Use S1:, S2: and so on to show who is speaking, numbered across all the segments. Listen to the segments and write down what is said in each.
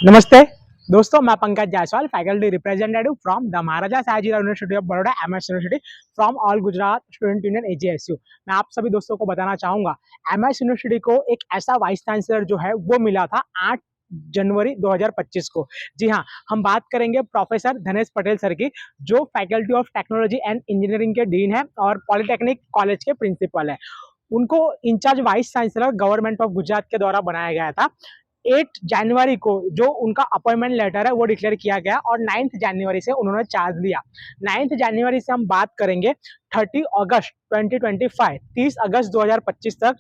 S1: नमस्ते दोस्तों, मैं Pankaj Jaiswal, faculty representative from the Maharaja Sayajirao university of Baroda, MS university from all Gujarat student union AJSU. मैं आप सभी दोस्तों को बताना चाहूंगा, एमएस यूनिवर्सिटी को एक ऐसा वाइस चांसलर जो है वो मिला था 8 जनवरी 2025 को। जी हाँ, हम बात करेंगे प्रोफेसर धनेश पटेल सर की, जो faculty of technology and engineering के डीन है और पॉलिटेक्निक कॉलेज के प्रिंसिपल है। उनको in charge vice chancellor government of Gujarat के द्वारा बनाया गया था। 8 जनवरी को जो उनका अपॉइंटमेंट लेटर है वो डिक्लेयर किया गया और 9 जनवरी से उन्होंने चार्ज लिया। 9 जनवरी से हम बात करेंगे 30 अगस्त 2025, 30 अगस्त 2025 तक।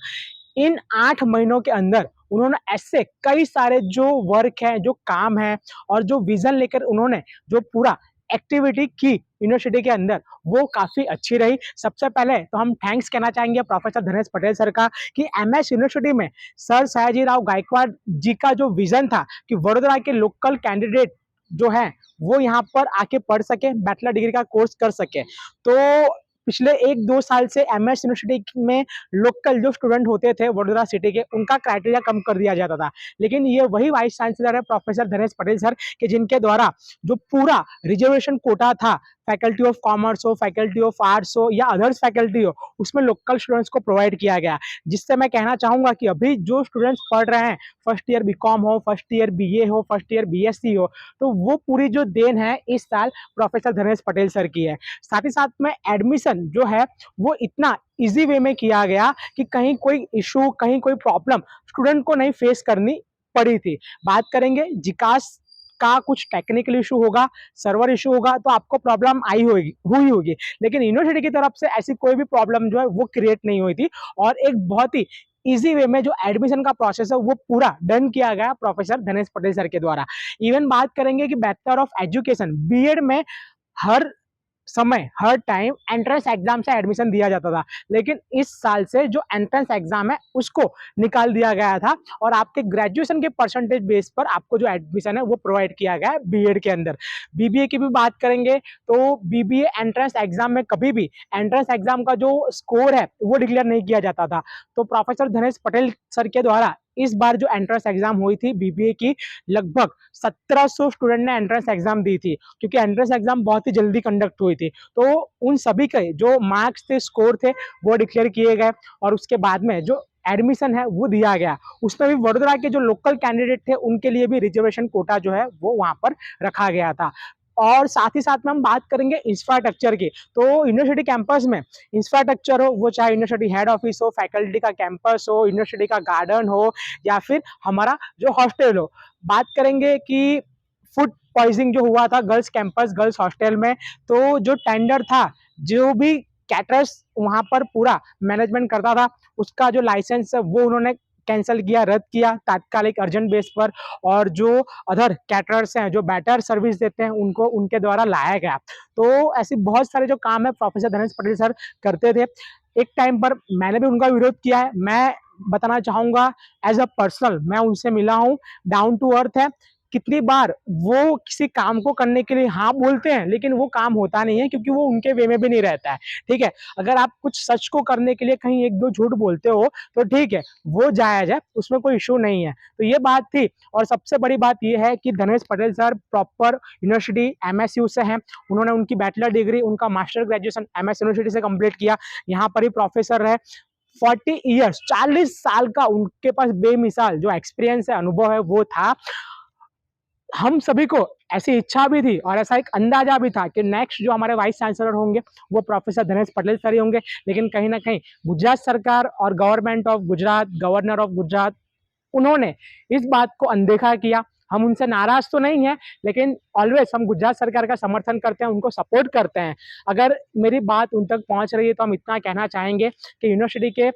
S1: इन 8 महीनों के अंदर उन्होंने ऐसे कई सारे जो वर्क है, जो काम है और जो विजन लेकर उन्होंने जो पूरा एक्टिविटी की यूनिवर्सिटी के अंदर, वो काफी अच्छी रही। सबसे पहले तो हम थैंक्स कहना चाहेंगे प्रोफेसर धनेश पटेल सर का कि एमएस यूनिवर्सिटी में सर सयाजीराव गायकवाड़ जी का जो विजन था कि वडोदरा के लोकल कैंडिडेट जो है वो यहाँ पर आके पढ़ सके, बैचलर डिग्री का कोर्स कर सके। तो पिछले 1-2 साल से एमएस यूनिवर्सिटी में लोकल जो स्टूडेंट होते थे वडोदरा सिटी के, उनका क्राइटेरिया कम कर दिया जाता था। लेकिन ये वही वाइस चांसलर है प्रोफेसर धनेश पटेल सर के, जिनके द्वारा जो पूरा रिजर्वेशन कोटा था, फैकल्टी ऑफ कॉमर्स हो, फैकल्टी ऑफ आर्ट्स हो या अदर्स फैकल्टी हो, उसमें लोकल स्टूडेंट्स को प्रोवाइड किया गया। जिससे मैं कहना चाहूंगा कि अभी जो स्टूडेंट्स पढ़ रहे हैं, फर्स्ट ईयर बीकॉम हो, फर्स्ट ईयर बीए हो, फर्स्ट ईयर बीएससी हो, तो वो पूरी जो देन है इस साल प्रोफेसर धनेश पटेल सर की है। साथ ही साथ में एडमिशन जो है वो इतना इजी वे में किया गया कि कहीं कोई इशू, कहीं कोई प्रॉब्लम स्टूडेंट को नहीं फेस करनी पड़ी थी। बात करेंगे जिकास का कुछ टेक्निकल इशू होगा, सर्वर इशू होगा, तो आपको प्रॉब्लम हुई होगी, लेकिन यूनिवर्सिटी की तरफ से ऐसी कोई भी प्रॉब्लम जो है वो क्रिएट नहीं हुई थी। और एक बहुत ही इजी वे में जो एडमिशन का प्रोसेस है वो पूरा डन किया गया प्रोफेसर धनेश पटेल सर के द्वारा। इवन बात करेंगे कि बैचलर ऑफ एजुकेशन बीएड में हर समय, हर टाइम एंट्रेंस एग्जाम से एडमिशन दिया जाता था, लेकिन इस साल से जो एंट्रेंस एग्जाम है उसको निकाल दिया गया था और आपके ग्रेजुएशन के परसेंटेज बेस पर आपको जो एडमिशन है वो प्रोवाइड किया गया है बीएड के अंदर। बीबीए की भी बात करेंगे तो बीबीए एंट्रेंस एग्जाम में कभी भी एंट्रेंस एग्जाम का जो स्कोर है वो डिक्लेयर नहीं किया जाता था। तो प्रोफेसर धनेश पटेल सर के द्वारा इस बार जो एंट्रेंस एग्जाम हुई थी बीबीए की, लगभग 1700 स्टूडेंट ने एंट्रेंस एग्जाम दी थी, क्योंकि एंट्रेंस एग्जाम बहुत ही जल्दी कंडक्ट हुई थी। तो उन सभी के जो मार्क्स थे, स्कोर थे, वो डिक्लेयर किए गए और उसके बाद में जो एडमिशन है वो दिया गया। उसमें भी वडोदरा के जो लोकल कैंडिडेट थे उनके लिए भी रिजर्वेशन कोटा जो है वो वहां पर रखा गया था। और साथ ही साथ में हम बात करेंगे इंफ्रास्ट्रक्चर की, तो यूनिवर्सिटी कैंपस में इंफ्रास्ट्रक्चर हो, वो चाहे यूनिवर्सिटी हेड ऑफिस हो, फैकल्टी का कैंपस हो, यूनिवर्सिटी का गार्डन हो या फिर हमारा जो हॉस्टल हो। बात करेंगे कि फूड पॉइजनिंग जो हुआ था गर्ल्स कैंपस, गर्ल्स हॉस्टल में, तो जो टेंडर था, जो भी कैटरर्स वहां पर पूरा मैनेजमेंट करता था, उसका जो लाइसेंस है वो उन्होंने कैंसिल किया, रद्द किया तात्कालिक अर्जेंट बेस पर। और जो अदर कैटरर्स हैं जो बेटर सर्विस देते हैं उनको उनके द्वारा लाया गया। तो ऐसी बहुत सारे जो काम है प्रोफेसर धनेश पटेल सर करते थे। एक टाइम पर मैंने भी उनका विरोध किया है। मैं बताना चाहूंगा, एज अ पर्सनल मैं उनसे मिला हूँ, डाउन टू अर्थ है। कितनी बार वो किसी काम को करने के लिए हाँ बोलते हैं, लेकिन वो काम होता नहीं है, क्योंकि वो उनके वे में भी नहीं रहता है। ठीक है, अगर आप कुछ सच को करने के लिए कहीं 1-2 झूठ बोलते हो तो ठीक है, वो जायज है, उसमें कोई इशू नहीं है। तो ये बात थी। और सबसे बड़ी बात ये है कि Dhanesh Patel sir proper university MSU से हैं। उन्होंने उनकी बैचलर डिग्री, उनका मास्टर ग्रेजुएशन एमएस यूनिवर्सिटी से कंप्लीट किया, यहाँ पर ही प्रोफेसर रहे। 40 ईयर्स, 40 साल का उनके पास बेमिसाल जो एक्सपीरियंस है, अनुभव है, वो था। हम सभी को ऐसी इच्छा भी थी और ऐसा एक अंदाजा भी था कि नेक्स्ट जो हमारे वाइस चांसलर होंगे वो प्रोफेसर धनेश पटेल सर ही होंगे। लेकिन कहीं ना कहीं गुजरात सरकार और government of Gujarat, governor of Gujarat, उन्होंने इस बात को अनदेखा किया। हम उनसे नाराज तो नहीं है, लेकिन ऑलवेज हम गुजरात सरकार का समर्थन करते हैं, उनको सपोर्ट करते हैं। अगर मेरी बात उन तक पहुंच रही है तो हम इतना कहना चाहेंगे कि यूनिवर्सिटी के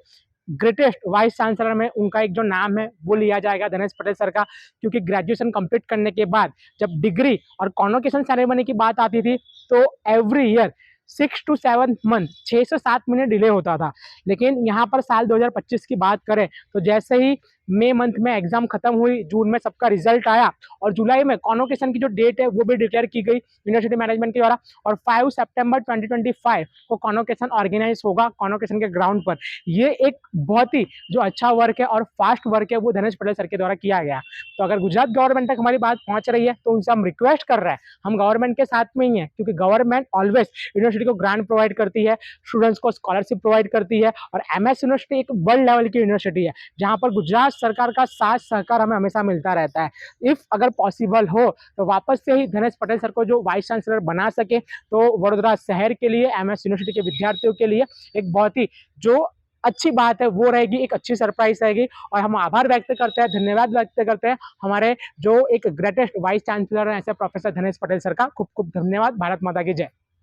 S1: ग्रेटेस्ट वाइस चांसलर में उनका एक जो नाम है वो लिया जाएगा, धनेश पटेल सर का। क्योंकि ग्रेजुएशन कंप्लीट करने के बाद जब डिग्री और कॉन्वोकेशन सेरेमनी की बात आती थी तो एवरी ईयर 6 to 7 मंथ, 6 से 7 महीने डिले होता था। लेकिन यहाँ पर साल 2025 की बात करें तो जैसे ही मई मंथ में एग्जाम खत्म हुई, जून में सबका रिजल्ट आया और जुलाई में कॉन्वोकेशन की जो डेट है वो भी डिक्लेयर की गई यूनिवर्सिटी मैनेजमेंट के द्वारा और 5 सितंबर 2025 को कॉन्वोकेशन ऑर्गेनाइज होगा कॉन्वोकेशन के ग्राउंड पर। ये एक बहुत ही जो अच्छा वर्क है और फास्ट वर्क है वो धनेश पटेल सर के द्वारा किया गया। तो अगर गुजरात गवर्नमेंट तक हमारी बात पहुंच रही है तो उनसे हम रिक्वेस्ट कर रहे हैं, हम गवर्नमेंट के साथ में ही है क्योंकि गवर्नमेंट ऑलवेज यूनिवर्सिटी को ग्रांट प्रोवाइड करती है, स्टूडेंट्स को स्कॉलरशिप प्रोवाइड करती है और एमएस यूनिवर्सिटी एक वर्ल्ड लेवल की यूनिवर्सिटी है जहां पर गुजरात सरकार का साथ सहकार हमें हमेशा मिलता रहता है। इफ अगर पॉसिबल हो तो वापस से ही धनेश पटेल सर को जो वाइस चांसलर बना सके तो वडोदरा शहर के लिए एमएस यूनिवर्सिटी के विद्यार्थियों के लिए एक बहुत ही जो अच्छी बात है वो रहेगी, एक अच्छी सरप्राइज रहेगी और हम आभार व्यक्त करते हैं, धन्यवाद व्यक्त करते हैं हमारे जो एक ग्रेटेस्ट वाइस चांसलर है ऐसे प्रोफेसर धनेश पटेल सर का। खूब खूब धन्यवाद। भारत माता की जय।